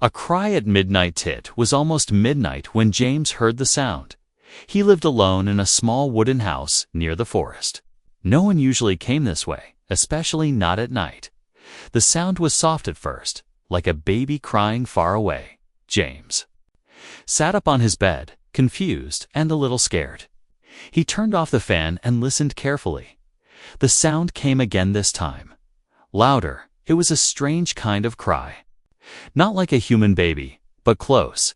A cry at midnight. It was almost midnight when James heard the sound. He lived alone in a small wooden house near the forest. No one usually came this way, especially not at night. The sound was soft at first, like a baby crying far away. James sat up on his bed, confused and a little scared. He turned off the fan and listened carefully. The sound came again this time. Louder. It was a strange kind of cry. Not like a human baby, but close.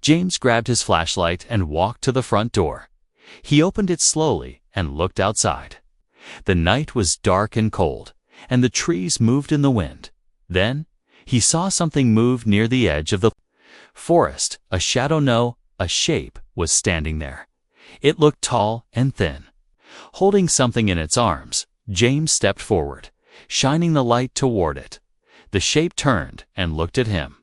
James grabbed his flashlight and walked to the front door. He opened it slowly and looked outside. The night was dark and cold, and the trees moved in the wind. Then, he saw something move near the edge of the forest. A shadow, no, a shape, was standing there. It looked tall and thin. Holding something in its arms, James stepped forward, shining the light toward it. The shape turned and looked at him.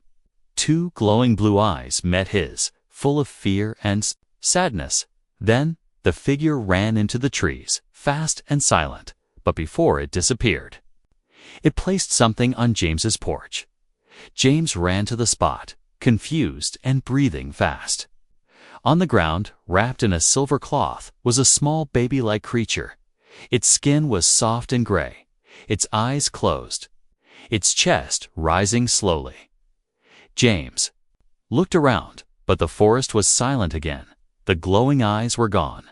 Two glowing blue eyes met his, full of fear and sadness. Then, the figure ran into the trees, fast and silent, but before it disappeared, it placed something on James's porch. James ran to the spot, confused and breathing fast. On the ground, wrapped in a silver cloth, was a small baby-like creature. Its skin was soft and gray, its eyes closed, its chest rising slowly. James looked around, but the forest was silent again. The glowing eyes were gone.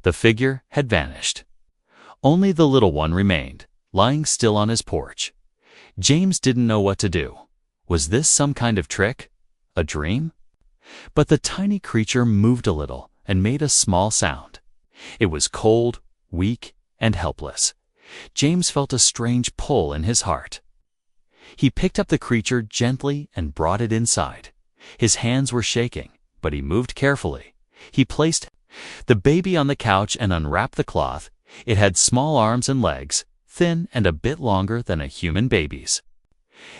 The figure had vanished. Only the little one remained, lying still on his porch. James didn't know what to do. Was this some kind of trick? A dream? But the tiny creature moved a little and made a small sound. It was cold, weak, and helpless. James felt a strange pull in his heart. He picked up the creature gently and brought it inside. His hands were shaking, but he moved carefully. He placed the baby on the couch and unwrapped the cloth. It had small arms and legs, thin and a bit longer than a human baby's.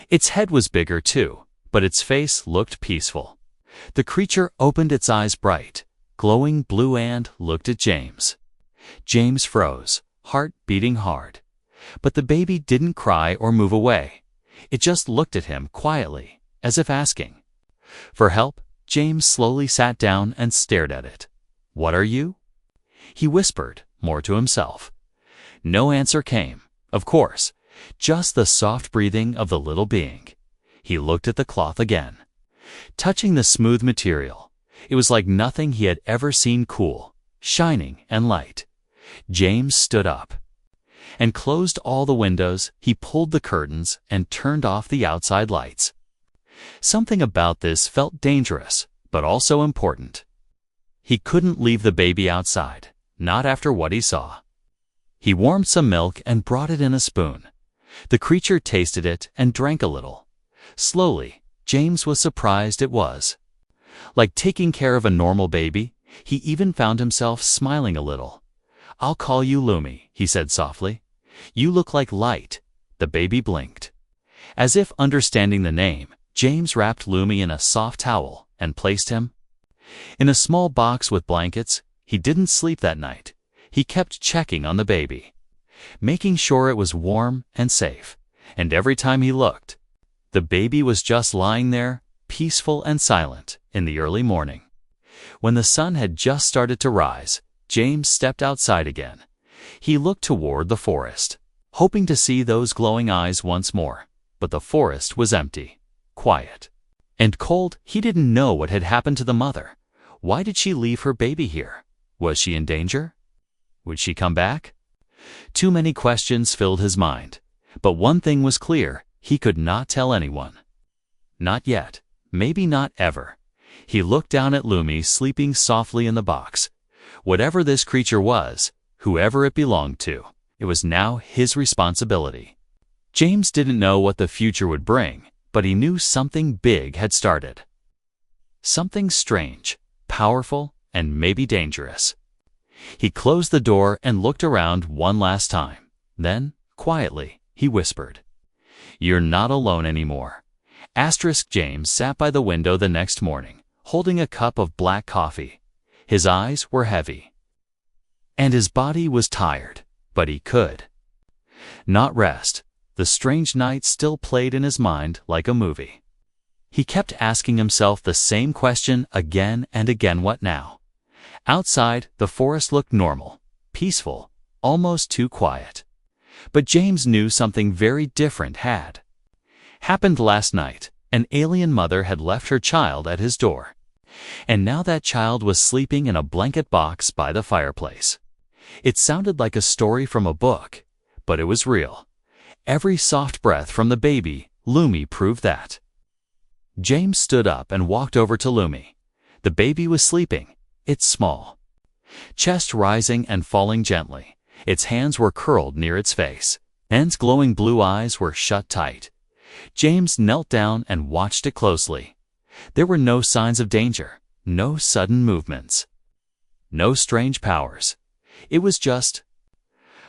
Its head was bigger too, but its face looked peaceful. The creature opened its eyes bright, glowing blue, and looked at James. James froze, heart beating hard. But the baby didn't cry or move away. It just looked at him quietly, as if asking for help. James slowly sat down and stared at it. "What are you?" he whispered, more to himself. No answer came, of course, just the soft breathing of the little being. He looked at the cloth again. Touching the smooth material, it was like nothing he had ever seen, cool, shining, and light. James stood up and closed all the windows. He pulled the curtains and turned off the outside lights. Something about this felt dangerous, but also important. He couldn't leave the baby outside, not after what he saw. He warmed some milk and brought it in a spoon. The creature tasted it and drank a little. Slowly, James was surprised. It was like taking care of a normal baby. He even found himself smiling a little. "I'll call you Lumi," he said softly. "You look like light." The baby blinked. As if understanding the name, James wrapped Lumi in a soft towel and placed him in a small box with blankets. He didn't sleep that night. He kept checking on the baby, making sure it was warm and safe. And every time he looked, the baby was just lying there, peaceful and silent. In the early morning, when the sun had just started to rise, James stepped outside again. He looked toward the forest, hoping to see those glowing eyes once more. But the forest was empty, quiet, and cold. He didn't know what had happened to the mother. Why did she leave her baby here? Was she in danger? Would she come back? Too many questions filled his mind. But one thing was clear. He could not tell anyone. Not yet. Maybe not ever. He looked down at Lumi sleeping softly in the box. Whatever this creature was, whoever it belonged to, it was now his responsibility. James didn't know what the future would bring, but he knew something big had started. Something strange, powerful, and maybe dangerous. He closed the door and looked around one last time. Then, quietly, he whispered, "You're not alone anymore." James sat by the window the next morning, holding a cup of black coffee. His eyes were heavy, and his body was tired, but he could not rest. The strange night still played in his mind like a movie. He kept asking himself the same question again and again: what now? Outside, the forest looked normal, peaceful, almost too quiet. But James knew something very different had happened last night. An alien mother had left her child at his door. And now that child was sleeping in a blanket box by the fireplace. It sounded like a story from a book, but it was real. Every soft breath from the baby, Lumi, proved that. James stood up and walked over to Lumi. The baby was sleeping, its small chest rising and falling gently. Its hands were curled near its face, and its glowing blue eyes were shut tight. James knelt down and watched it closely. There were no signs of danger, no sudden movements, no strange powers. It was just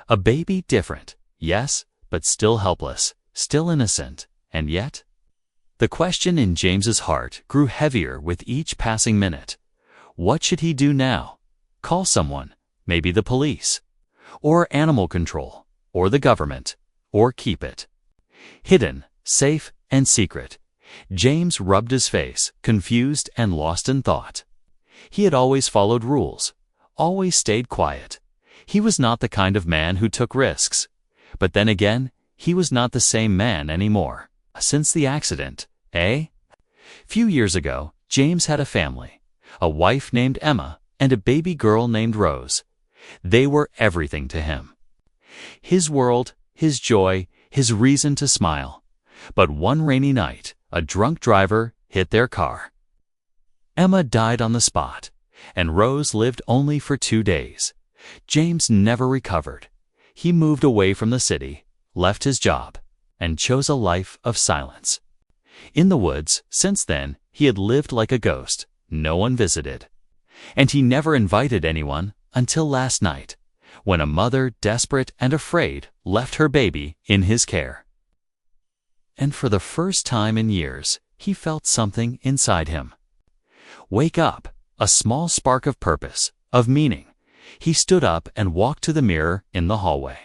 a baby, different, yes, but still helpless, still innocent, and yet the question in James's heart grew heavier with each passing minute. What should he do now? Call someone, maybe the police, or animal control, or the government, or keep it hidden, safe, and secret. James rubbed his face, confused and lost in thought. He had always followed rules, always stayed quiet. He was not the kind of man who took risks. But then again, he was not the same man anymore. Since the accident, Few years ago, James had a family, a wife named Emma and a baby girl named Rose. They were everything to him. His world, his joy, his reason to smile. But one rainy night, a drunk driver hit their car. Emma died on the spot, and Rose lived only for 2 days. James never recovered. He moved away from the city, left his job, and chose a life of silence. In the woods, since then, he had lived like a ghost. No one visited. And he never invited anyone until last night, when a mother, desperate and afraid, left her baby in his care. And for the first time in years, he felt something inside him wake up, a small spark of purpose, of meaning. He stood up and walked to the mirror in the hallway.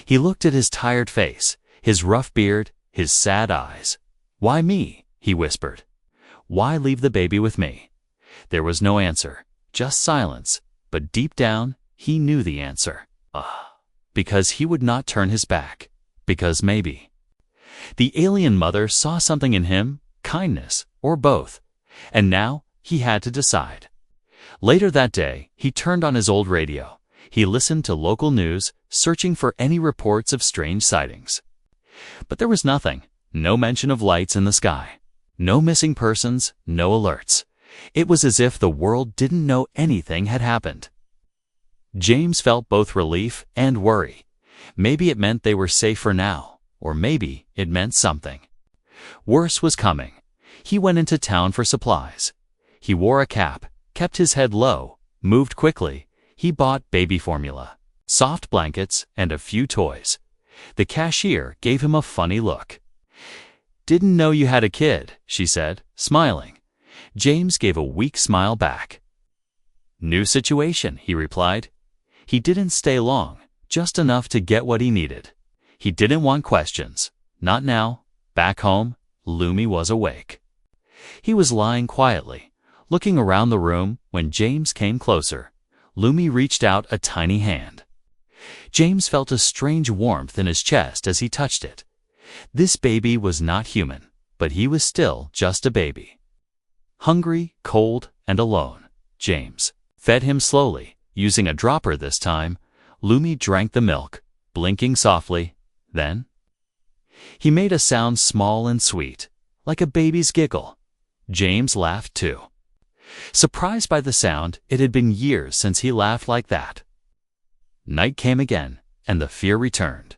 He looked at his tired face, his rough beard, his sad eyes. "Why me?" he whispered. "Why leave the baby with me?" There was no answer, just silence, but deep down, he knew the answer. Because he would not turn his back. Because maybe the alien mother saw something in him, kindness, or both, and now he had to decide. Later that day, he turned on his old radio. He listened to local news, searching for any reports of strange sightings. But there was nothing, no mention of lights in the sky, no missing persons, no alerts. It was as if the world didn't know anything had happened. James felt both relief and worry. Maybe it meant they were safe for now, or maybe it meant something worse was coming. He went into town for supplies. He wore a cap, kept his head low, moved quickly. He bought baby formula, soft blankets, and a few toys. The cashier gave him a funny look. "Didn't know you had a kid," she said, smiling. James gave a weak smile back. "New situation," he replied. He didn't stay long, just enough to get what he needed. He didn't want questions. Not now. Back home, Lumi was awake. He was lying quietly, looking around the room when James came closer. Lumi reached out a tiny hand. James felt a strange warmth in his chest as he touched it. This baby was not human, but he was still just a baby. Hungry, cold, and alone, James fed him slowly, using a dropper this time. Lumi drank the milk, blinking softly. Then he made a sound small and sweet, like a baby's giggle. James laughed too. Surprised by the sound, it had been years since he laughed like that. Night came again, and the fear returned.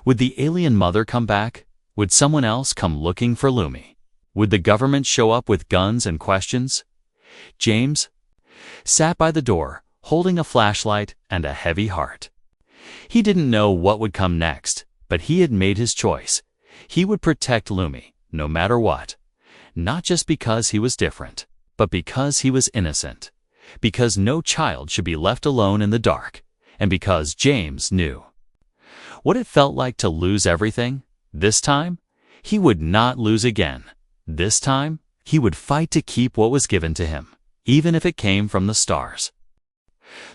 Would the alien mother come back? Would someone else come looking for Lumi? Would the government show up with guns and questions? James sat by the door, holding a flashlight and a heavy heart. He didn't know what would come next, but he had made his choice. He would protect Lumi, no matter what. Not just because he was different, but because he was innocent. Because no child should be left alone in the dark. And because James knew what it felt like to lose everything. This time, he would not lose again. This time, he would fight to keep what was given to him, even if it came from the stars.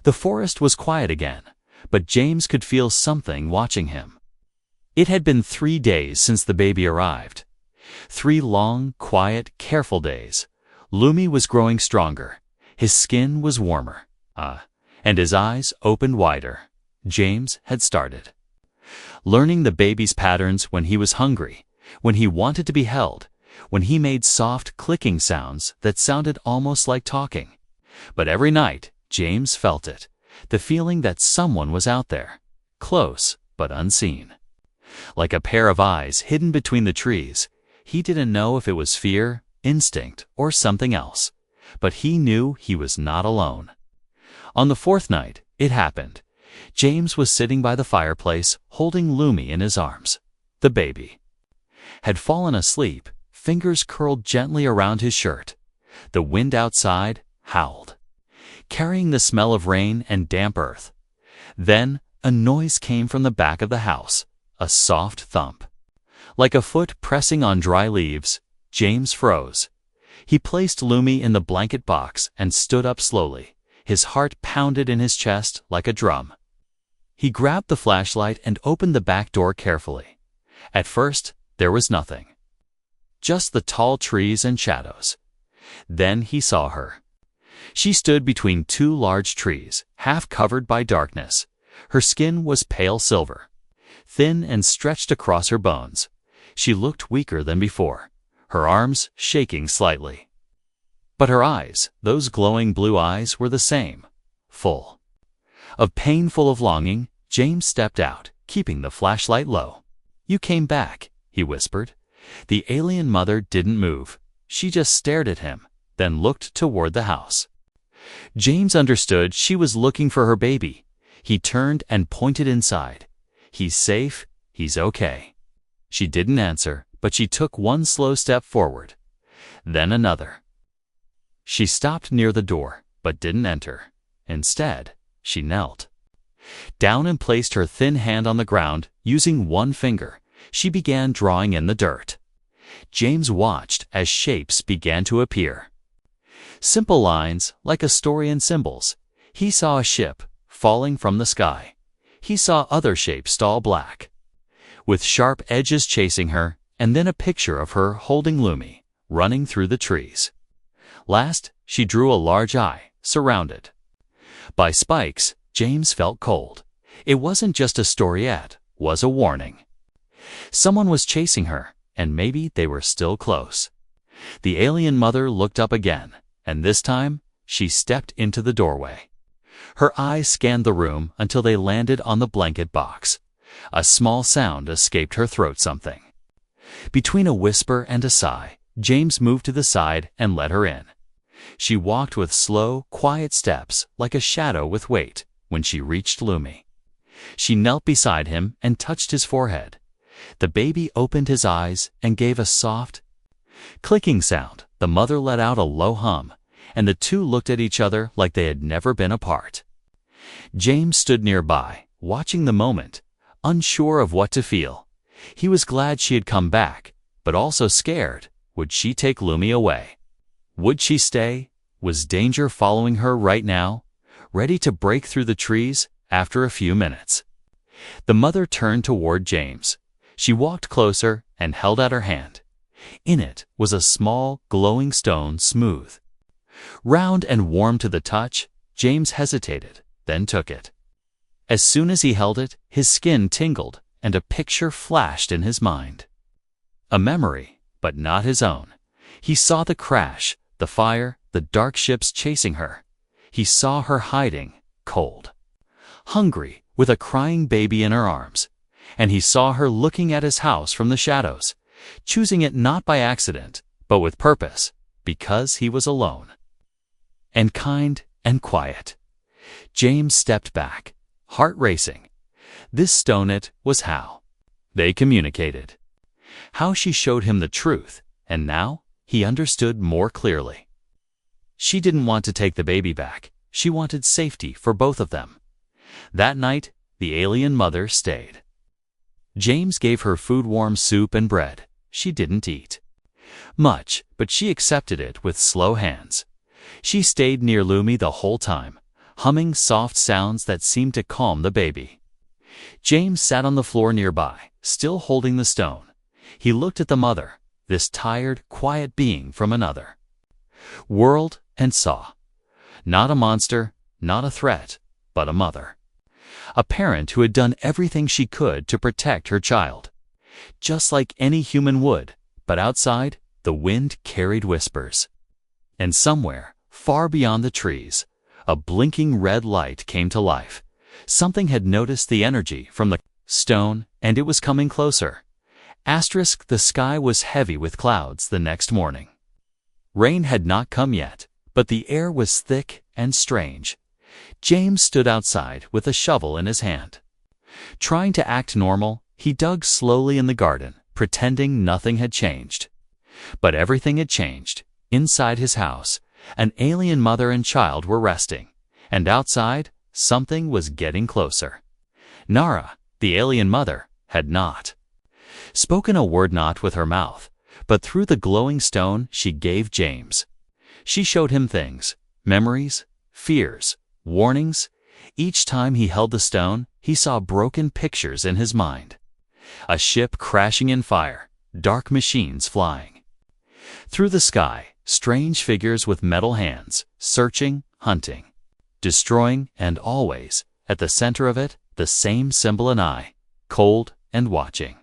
The forest was quiet again, but James could feel something watching him. It had been 3 days since the baby arrived. 3 long, quiet, careful days. Lumi was growing stronger. His skin was warmer. And his eyes opened wider. James had started learning the baby's patterns when he was hungry, when he wanted to be held, when he made soft clicking sounds that sounded almost like talking. But every night, James felt it, the feeling that someone was out there, close but unseen. Like a pair of eyes hidden between the trees. He didn't know if it was fear, instinct, or something else, but he knew he was not alone. On the 4th night, it happened. James was sitting by the fireplace, holding Lumi in his arms. The baby had fallen asleep, fingers curled gently around his shirt. The wind outside howled, carrying the smell of rain and damp earth. Then a noise came from the back of the house, a soft thump. Like a foot pressing on dry leaves, James froze. He placed Lumi in the blanket box and stood up slowly. His heart pounded in his chest like a drum. He grabbed the flashlight and opened the back door carefully. At first, there was nothing. Just the tall trees and shadows. Then he saw her. She stood between 2 large trees, half covered by darkness. Her skin was pale silver, thin and stretched across her bones. She looked weaker than before, her arms shaking slightly. But her eyes, those glowing blue eyes, were the same, full of pain, full of longing. James stepped out, keeping the flashlight low. "You came back," he whispered. The alien mother didn't move. She just stared at him, then looked toward the house. James understood she was looking for her baby. He turned and pointed inside. "He's safe. He's okay." She didn't answer, but she took 1 slow step forward, then another. She stopped near the door, but didn't enter. Instead, she knelt down and placed her thin hand on the ground. Using 1 finger, she began drawing in the dirt. James watched as shapes began to appear. Simple lines, like a story in symbols. He saw a ship falling from the sky. He saw other shapes tall black, with sharp edges chasing her, and then a picture of her holding Lumi, running through the trees. Last, she drew a large eye, surrounded by spikes. James felt cold. It wasn't just a storyette, was a warning. Someone was chasing her, and maybe they were still close. The alien mother looked up again, and this time, she stepped into the doorway. Her eyes scanned the room until they landed on the blanket box. A small sound escaped her throat, something between a whisper and a sigh. James moved to the side and let her in. She walked with slow, quiet steps, like a shadow with weight. When she reached Lumi, she knelt beside him and touched his forehead. The baby opened his eyes and gave a soft, clicking sound. The mother let out a low hum, and the two looked at each other like they had never been apart. James stood nearby, watching the moment, unsure of what to feel. He was glad she had come back, but also scared. Would she take Lumi away? Would she stay? Was danger following her right now, ready to break through the trees? After a few minutes, the mother turned toward James. She walked closer and held out her hand. In it was a small, glowing stone, smooth, round and warm to the touch. James hesitated, then took it. As soon as he held it, his skin tingled, and a picture flashed in his mind. A memory, but not his own. He saw the crash, the fire, the dark ships chasing her. He saw her hiding, cold, hungry, with a crying baby in her arms. And he saw her looking at his house from the shadows, choosing it not by accident, but with purpose, because he was alone, and kind and quiet. James stepped back, heart racing. This stone, it was how they communicated, how she showed him the truth, and now he understood more clearly. She didn't want to take the baby back. She wanted safety for both of them. That night, the alien mother stayed. James gave her food, warm soup and bread. She didn't eat. Much, but she accepted it with slow hands. She stayed near Lumi the whole time, humming soft sounds that seemed to calm the baby. James sat on the floor nearby, still holding the stone. He looked at the mother, this tired, quiet being from another world, and saw. Not a monster, not a threat, but a mother. A parent who had done everything she could to protect her child. Just like any human would, but outside, the wind carried whispers. And somewhere, far beyond the trees, a blinking red light came to life. Something had noticed the energy from the stone, and it was coming closer. The sky was heavy with clouds the next morning. Rain had not come yet, but the air was thick and strange. James stood outside with a shovel in his hand. Trying to act normal, he dug slowly in the garden, pretending nothing had changed. But everything had changed. Inside his house, an alien mother and child were resting, and outside, something was getting closer. Nara, the alien mother, had not spoken a word, not with her mouth, but through the glowing stone she gave James. She showed him things, memories, fears, warnings. Each time he held the stone, he saw broken pictures in his mind. A ship crashing in fire, dark machines flying. Through the sky, strange figures with metal hands, searching, hunting, destroying, and always, at the center of it, the same symbol, an eye, cold and watching.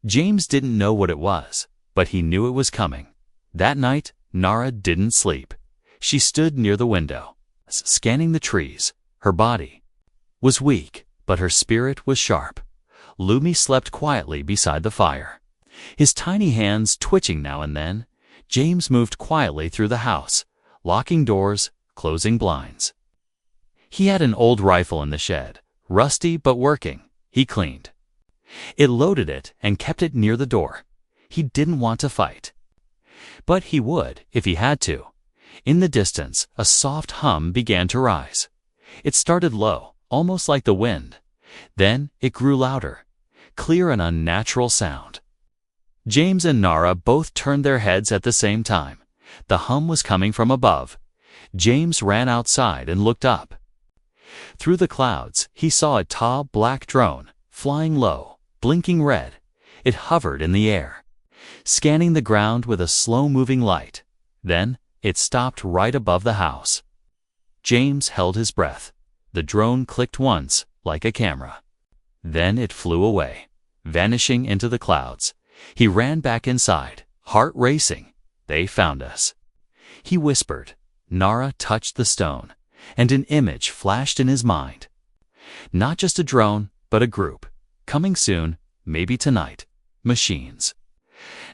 James didn't know what it was, but he knew it was coming. That night, Nara didn't sleep. She stood near the window, scanning the trees. Her body was weak, but her spirit was sharp. Lumi slept quietly beside the fire, his tiny hands twitching now and then. James moved quietly through the house, locking doors, closing blinds. He had an old rifle in the shed, rusty but working. He cleaned it, loaded it, and kept it near the door. He didn't want to fight, but he would if he had to. In the distance, a soft hum began to rise. It started low, almost like the wind. Then it grew louder, clear, an unnatural sound. James and Nara both turned their heads at the same time. The hum was coming from above. James ran outside and looked up. Through the clouds, he saw a tall black drone, flying low, blinking red. It hovered in the air, scanning the ground with a slow-moving light. Then it stopped right above the house. James held his breath. The drone clicked once, like a camera. Then it flew away, vanishing into the clouds. He ran back inside, heart racing. They found us, he whispered. Nara touched the stone, and an image flashed in his mind. Not just a drone, but a group. Coming soon, maybe tonight. Machines.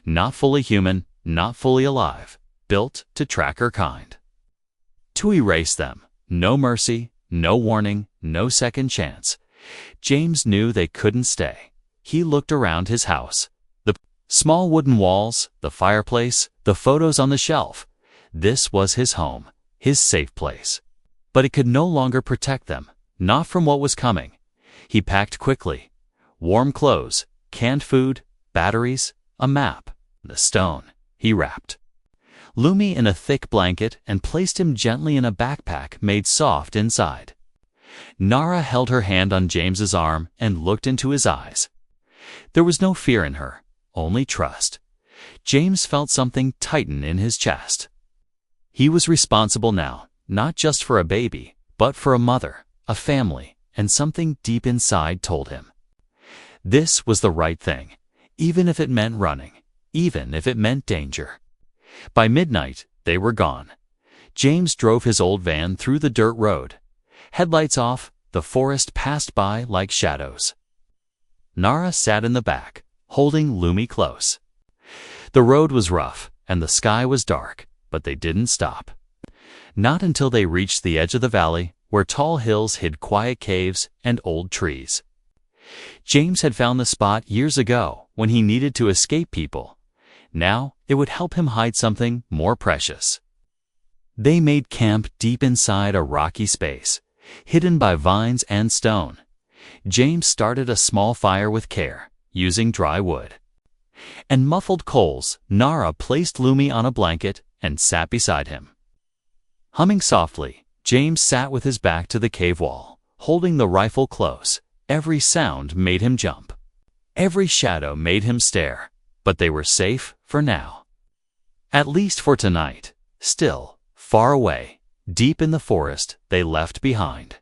Not fully human, not fully alive, built to track her kind. To erase them. No mercy, no warning, no second chance. James knew they couldn't stay. He looked around his house. The small wooden walls, the fireplace, the photos on the shelf. This was his home, his safe place. But it could no longer protect them, not from what was coming. He packed quickly. Warm clothes, canned food, batteries, a map, the stone. He wrapped Lumi in a thick blanket and placed him gently in a backpack made soft inside. Nara held her hand on James's arm and looked into his eyes. There was no fear in her, only trust. James felt something tighten in his chest. He was responsible now, not just for a baby, but for a mother, a family, and something deep inside told him this was the right thing, even if it meant running, even if it meant danger. By midnight, they were gone. James drove his old van through the dirt road. Headlights off, the forest passed by like shadows. Nara sat in the back, holding Lumi close. The road was rough, and the sky was dark, but they didn't stop. Not until they reached the edge of the valley, where tall hills hid quiet caves and old trees. James had found the spot years ago when he needed to escape people. Now it would help him hide something more precious. They made camp deep inside a rocky space, hidden by vines and stone. James started a small fire with care, using dry wood. and muffled coals, Nara placed Lumi on a blanket and sat beside him. Humming softly, James sat with his back to the cave wall, holding the rifle close. Every sound made him jump. Every shadow made him stare, but they were safe for now. At least for tonight. Still, far away, deep in the forest, they left behind.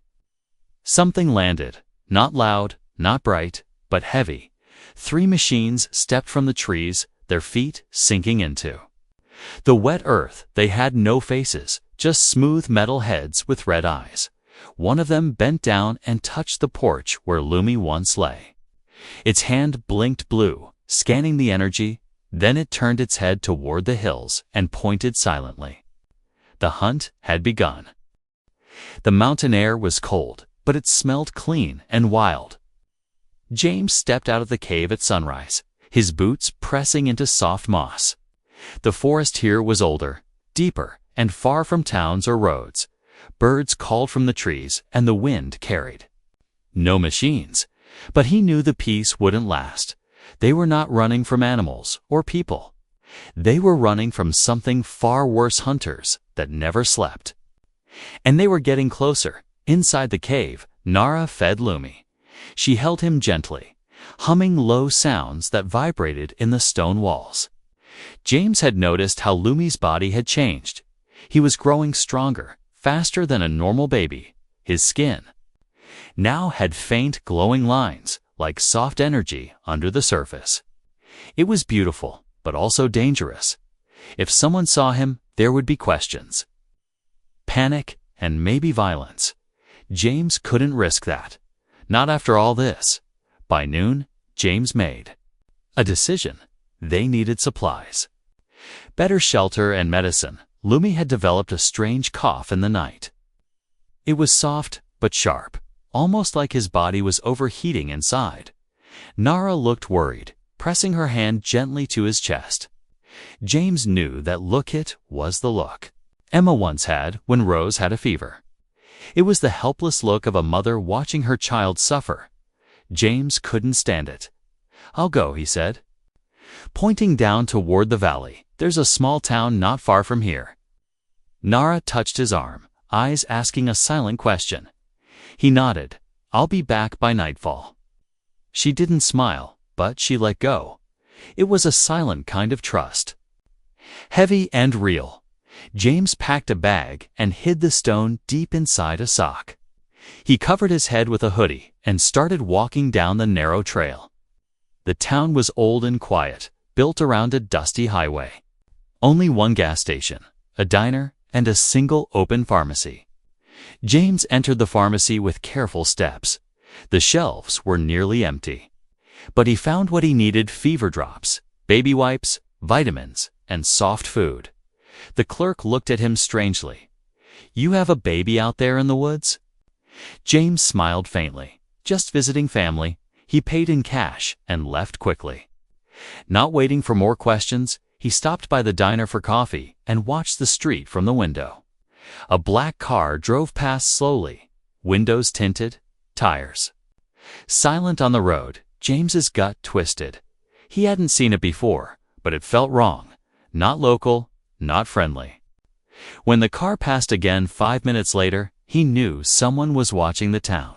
Something landed, not loud, not bright, but heavy. 3 machines stepped from the trees, their feet sinking into the wet earth. They had no faces, just smooth metal heads with red eyes. One of them bent down and touched the porch where Lumi once lay. Its hand blinked blue, scanning the energy, then it turned its head toward the hills and pointed silently. The hunt had begun. The mountain air was cold, but it smelled clean and wild. James stepped out of the cave at sunrise, his boots pressing into soft moss. The forest here was older, deeper, and far from towns or roads. Birds called from the trees, and the wind carried. No machines, but he knew the peace wouldn't last. They were not running from animals or people. They were running from something far worse, hunters that never slept. And they were getting closer. Inside the cave, Nara fed Lumi. She held him gently, humming low sounds that vibrated in the stone walls. James had noticed how Lumi's body had changed. He was growing stronger, faster than a normal baby. His skin now had faint glowing lines, like soft energy under the surface. It was beautiful, but also dangerous. If someone saw him, there would be questions, panic, and maybe violence. James couldn't risk that. Not after all this. By noon, James made a decision. They needed supplies. Better shelter and medicine. Lumi had developed a strange cough in the night. It was soft but sharp, almost like his body was overheating inside. Nara looked worried, pressing her hand gently to his chest. James knew that look it was the look Emma once had when Rose had a fever. It was the helpless look of a mother watching her child suffer. James couldn't stand it. "I'll go," he said. Pointing down toward the valley, "There's a small town not far from here." Nara touched his arm, eyes asking a silent question. He nodded. "I'll be back by nightfall." She didn't smile, but she let go. It was a silent kind of trust. Heavy and real. James packed a bag and hid the stone deep inside a sock. He covered his head with a hoodie and started walking down the narrow trail. The town was old and quiet, built around a dusty highway. Only one gas station, a diner, and a single open pharmacy. James entered the pharmacy with careful steps. The shelves were nearly empty. But he found what he needed: fever drops, baby wipes, vitamins, and soft food. The clerk looked at him strangely. "You have a baby out there in the woods?" James smiled faintly. "Just visiting family." He paid in cash and left quickly. Not waiting for more questions, he stopped by the diner for coffee and watched the street from the window. A black car drove past slowly, windows tinted, tires silent on the road. James's gut twisted. He hadn't seen it before, but it felt wrong. Not local, not friendly. When the car passed again 5 minutes later, he knew someone was watching the town.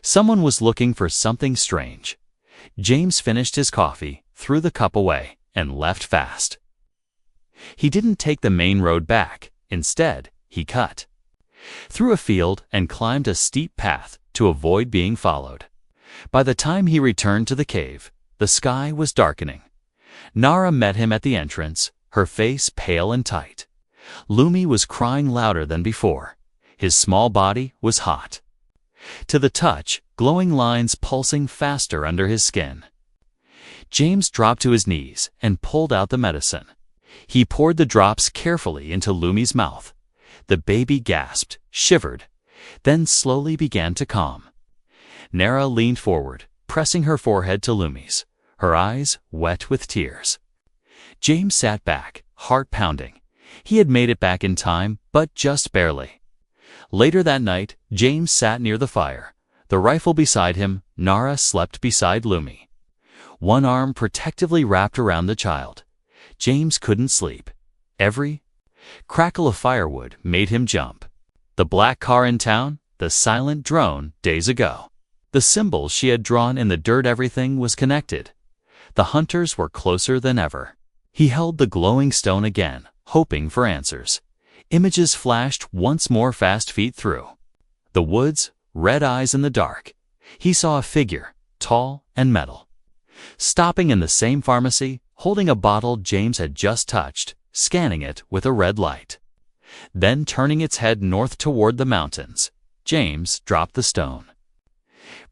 Someone was looking for something strange. James finished his coffee, threw the cup away, and left fast. He didn't take the main road back. Instead, he cut through a field and climbed a steep path to avoid being followed. By the time he returned to the cave, the sky was darkening. Nara met him at the entrance, her face pale and tight. Lumi was crying louder than before. His small body was hot to the touch, glowing lines pulsing faster under his skin. James dropped to his knees and pulled out the medicine. He poured the drops carefully into Lumi's mouth. The baby gasped, shivered, then slowly began to calm. Nara leaned forward, pressing her forehead to Lumi's, her eyes wet with tears. James sat back, heart pounding. He had made it back in time, but just barely. Later that night, James sat near the fire, the rifle beside him. Nara slept beside Lumi. one arm protectively wrapped around the child. James couldn't sleep. Every crackle of firewood made him jump. The black car in town, the silent drone days ago. The symbols she had drawn in the dirt, everything was connected. The hunters were closer than ever. He held the glowing stone again, hoping for answers. Images flashed once more, fast feet through the woods, red eyes in the dark. He saw a figure, tall and metal, stopping in the same pharmacy, holding a bottle James had just touched, scanning it with a red light. Then turning its head north toward the mountains. James dropped the stone.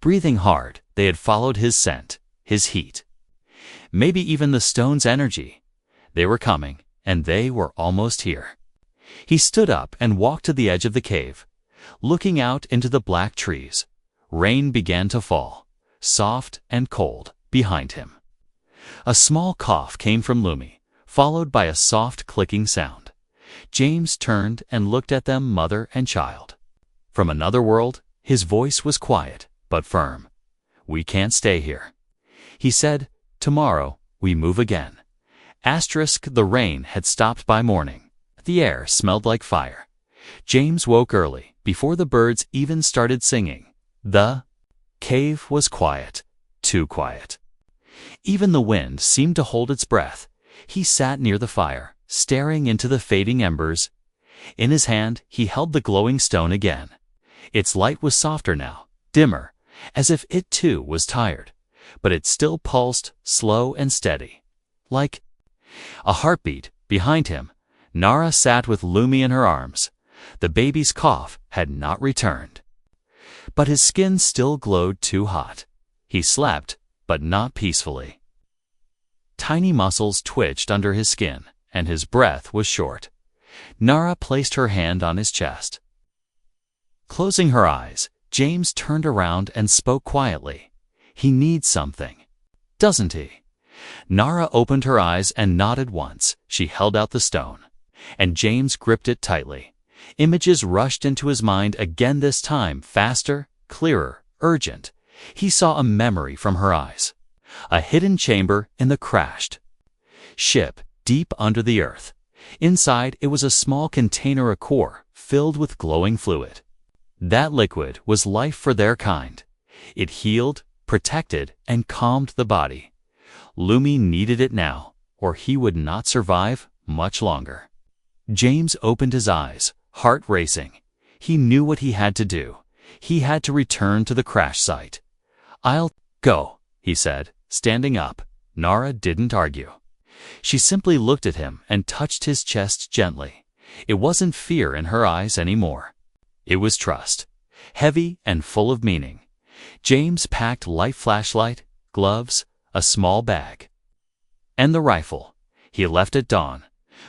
Breathing hard, they had followed his scent, his heat, maybe even the stone's energy. They were coming, and they were almost here. He stood up and walked to the edge of the cave, looking out into the black trees. Rain began to fall, soft and cold, behind him. A small cough came from Lumi, followed by a soft clicking sound. James turned and looked at them, mother and child. From another world, his voice was quiet but firm. "We can't stay here," he said. "Tomorrow, we move again." The rain had stopped by morning. The air smelled like fire. James woke early, before the birds even started singing. The cave was quiet, too quiet. Even the wind seemed to hold its breath. He sat near the fire, staring into the fading embers. In his hand, he held the glowing stone again. Its light was softer now, dimmer, as if it too was tired, but it still pulsed, slow and steady, like a heartbeat. Behind him, Nara sat with Lumi in her arms. The baby's cough had not returned, but his skin still glowed too hot. He slept, but not peacefully. Tiny muscles twitched under his skin, and his breath was short. Nara placed her hand on his chest. Closing her eyes, James turned around and spoke quietly. "He needs something, doesn't he?" Nara opened her eyes and nodded once. She held out the stone, and James gripped it tightly. Images rushed into his mind again, this time faster, clearer, urgent. He saw a memory from her eyes. A hidden chamber in the crashed ship, deep under the earth. Inside, it was a small container, a core filled with glowing fluid. That liquid was life for their kind. It healed, protected, and calmed the body. Lumi needed it now, or he would not survive much longer. James opened his eyes, heart racing. He knew what he had to do. He had to return to the crash site. "I'll go," he said, standing up. Nara didn't argue. She simply looked at him and touched his chest gently. It wasn't fear in her eyes anymore. It was trust, heavy and full of meaning. James packed light flashlight, gloves, a small bag, and the rifle. He left at dawn,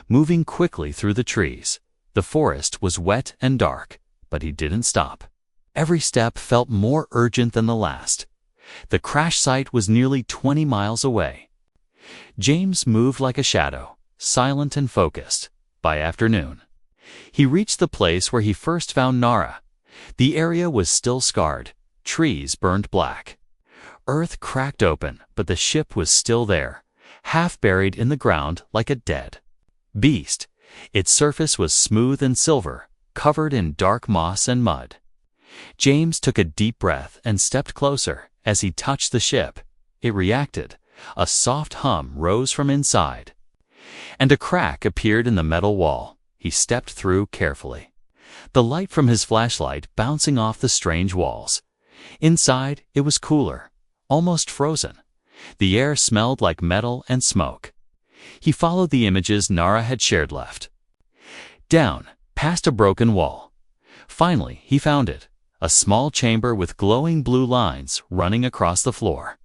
moving quickly through the trees. The forest was wet and dark, but he didn't stop. Every step felt more urgent than the last. The crash site was nearly 20 miles away. James moved like a shadow, silent and focused. By afternoon, he reached the place where he first found Nara. The area was still scarred. Trees burned black. Earth cracked open, but the ship was still there, half buried in the ground like a dead beast. Its surface was smooth and silver, covered in dark moss and mud. James took a deep breath and stepped closer. As he touched the ship, it reacted. A soft hum rose from inside, and a crack appeared in the metal wall. He stepped through carefully, the light from his flashlight bouncing off the strange walls. Inside, it was cooler, almost frozen. The air smelled like metal and smoke. He followed the images Nara had shared left, down, past a broken wall. Finally, he found it, a small chamber with glowing blue lines running across the floor.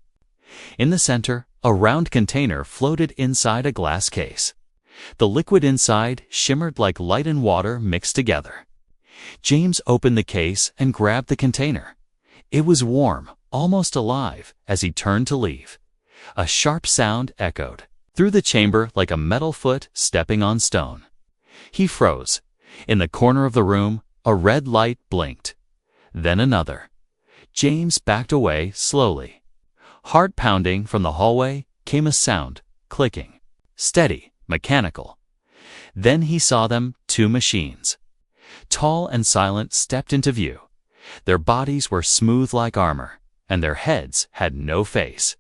In the center, a round container floated inside a glass case. The liquid inside shimmered like light and water mixed together. James opened the case and grabbed the container. It was warm, almost alive. As he turned to leave, a sharp sound echoed through the chamber like a metal foot stepping on stone. He froze. In the corner of the room, a red light blinked. Then another. James backed away slowly, Heart pounding from the hallway came a sound, clicking, steady, mechanical. Then he saw them, two machines. Tall and silent, stepped into view. Their bodies were smooth like armor, and their heads had no face.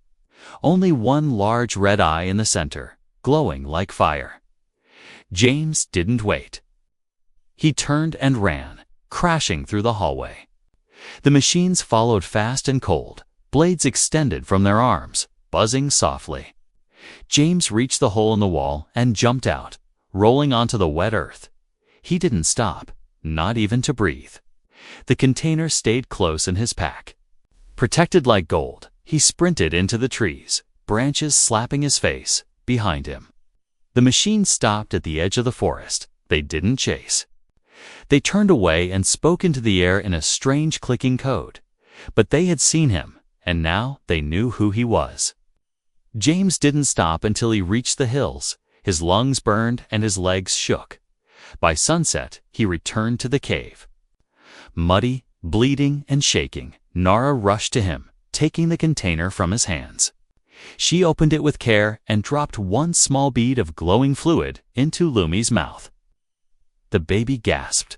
Only one large red eye in the center, glowing like fire. James didn't wait. He turned and ran, crashing through the hallway. The machines followed fast and cold, blades extended from their arms, buzzing softly. James reached the hole in the wall and jumped out, rolling onto the wet earth. He didn't stop, not even to breathe. The container stayed close in his pack. Protected like gold, he sprinted into the trees, branches slapping his face, behind him. The machine stopped at the edge of the forest. They didn't chase. They turned away and spoke into the air in a strange clicking code. But they had seen him, and now they knew who he was. James didn't stop until he reached the hills. His lungs burned and his legs shook. By sunset, he returned to the cave. Muddy, bleeding, and shaking, Nara rushed to him, taking the container from his hands. She opened it with care and dropped one small bead of glowing fluid into Lumi's mouth. The baby gasped,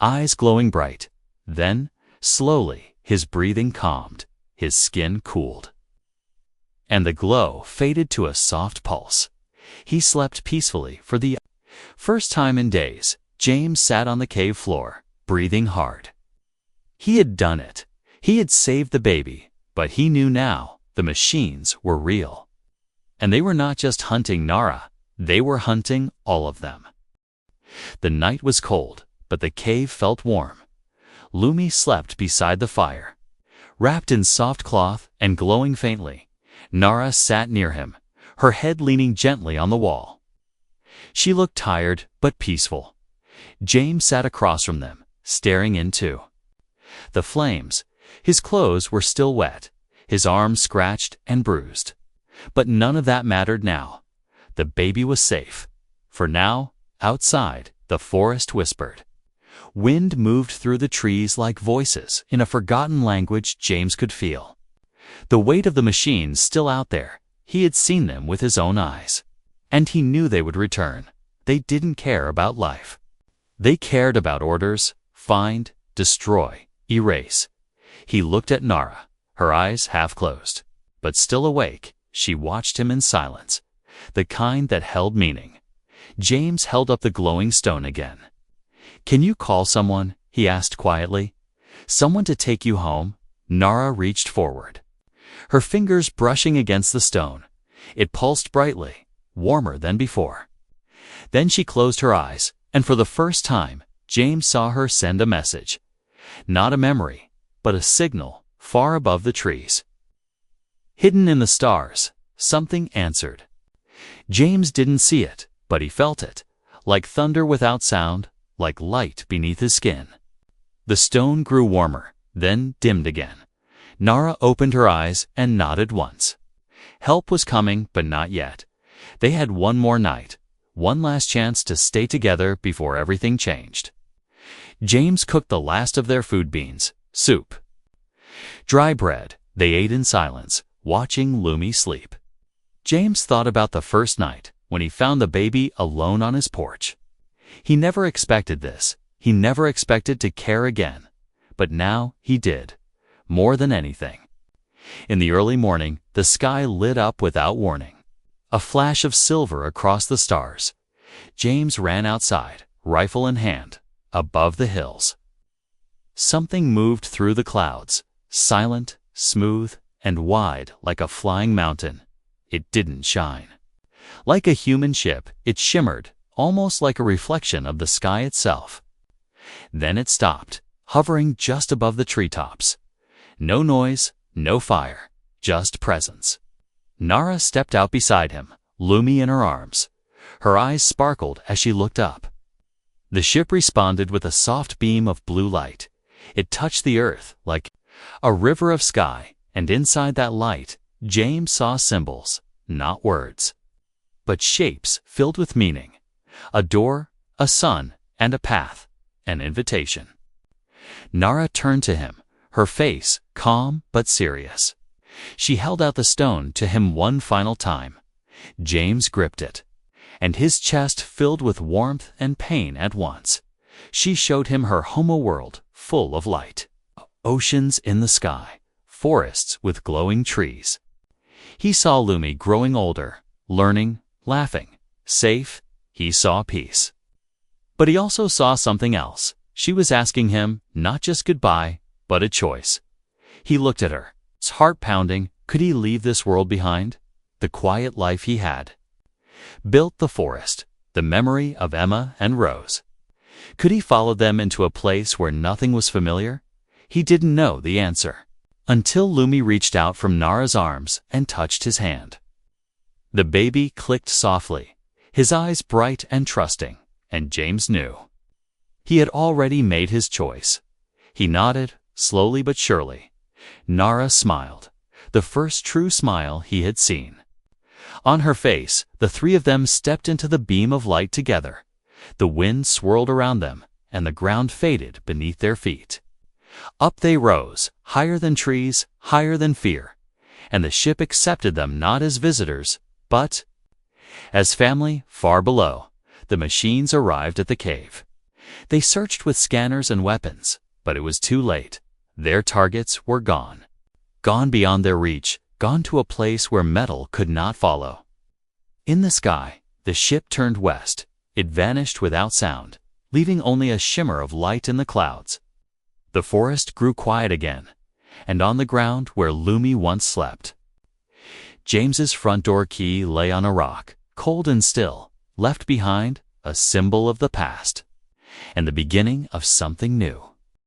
eyes glowing bright. Then, slowly, his breathing calmed, his skin cooled. And the glow faded to a soft pulse. He slept peacefully for the first time in days. James sat on the cave floor, breathing hard. He had done it. He had saved the baby, but he knew now the machines were real. And they were not just hunting Nara, they were hunting all of them. The night was cold, but the cave felt warm. Lumi slept beside the fire. Wrapped in soft cloth and glowing faintly, Nara sat near him, her head leaning gently on the wall. She looked tired but peaceful. James sat across from them, staring in too. The flames, his clothes were still wet, his arms scratched and bruised. But none of that mattered now. The baby was safe. For now, outside, the forest whispered. Wind moved through the trees like voices in a forgotten language James could feel. The weight of the machines still out there. He had seen them with his own eyes. And he knew they would return. They didn't care about life. They cared about orders, find, destroy, erase. He looked at Nara, her eyes half closed. But still awake, she watched him in silence, the kind that held meaning. James held up the glowing stone again. "Can you call someone?" he asked quietly. "Someone to take you home?" Nara reached forward, her fingers brushing against the stone. It pulsed brightly, warmer than before. Then she closed her eyes, and for the first time, James saw her send a message. Not a memory, but a signal far above the trees. Hidden in the stars, something answered. James didn't see it, but he felt it, like thunder without sound, like light beneath his skin. The stone grew warmer, then dimmed again. Nara opened her eyes and nodded once. Help was coming, but not yet. They had one more night, one last chance to stay together before everything changed. James cooked the last of their food beans, soup. Dry bread, they ate in silence, watching Lumi sleep. James thought about the first night, when he found the baby alone on his porch. He never expected this. He never expected to care again. But now he did, more than anything. In the early morning, the sky lit up without warning. A flash of silver across the stars. James ran outside, rifle in hand, above the hills. Something moved through the clouds, silent, smooth, and wide like a flying mountain. It didn't shine. Like a human ship, it shimmered, almost like a reflection of the sky itself. Then it stopped, hovering just above the treetops. No noise, no fire, just presence. Nara stepped out beside him, Lumi in her arms. Her eyes sparkled as she looked up. The ship responded with a soft beam of blue light. It touched the earth like a river of sky, and inside that light, James saw symbols, not words, but shapes filled with meaning. A door, a sun, and a path, an invitation. Nara turned to him, her face calm but serious. She held out the stone to him one final time. James gripped it, and his chest filled with warmth and pain at once. She showed him her homeworld full of light. Oceans in the sky, forests with glowing trees. He saw Lumi growing older, learning, laughing, safe. He saw peace. But he also saw something else. She was asking him not just goodbye, but a choice. He looked at her, his heart pounding. Could he leave this world behind? The quiet life he had built, the forest, the memory of Emma and Rose. Could he follow them into a place where nothing was familiar? He didn't know the answer, until Lumi reached out from Nara's arms and touched his hand. The baby clicked softly, his eyes bright and trusting, and James knew. He had already made his choice. He nodded, slowly but surely. Nara smiled, the first true smile he had seen. On her face, the three of them stepped into the beam of light together. The wind swirled around them, and the ground faded beneath their feet. Up they rose, higher than trees, higher than fear, and the ship accepted them not as visitors, but as family. Far below, the machines arrived at the cave. They searched with scanners and weapons, but it was too late. Their targets were gone. Gone beyond their reach, gone to a place where metal could not follow. In the sky, the ship turned west. It vanished without sound, leaving only a shimmer of light in the clouds. The forest grew quiet again, and on the ground where Lumi once slept, James's front door key lay on a rock, cold and still, left behind, a symbol of the past and the beginning of something new.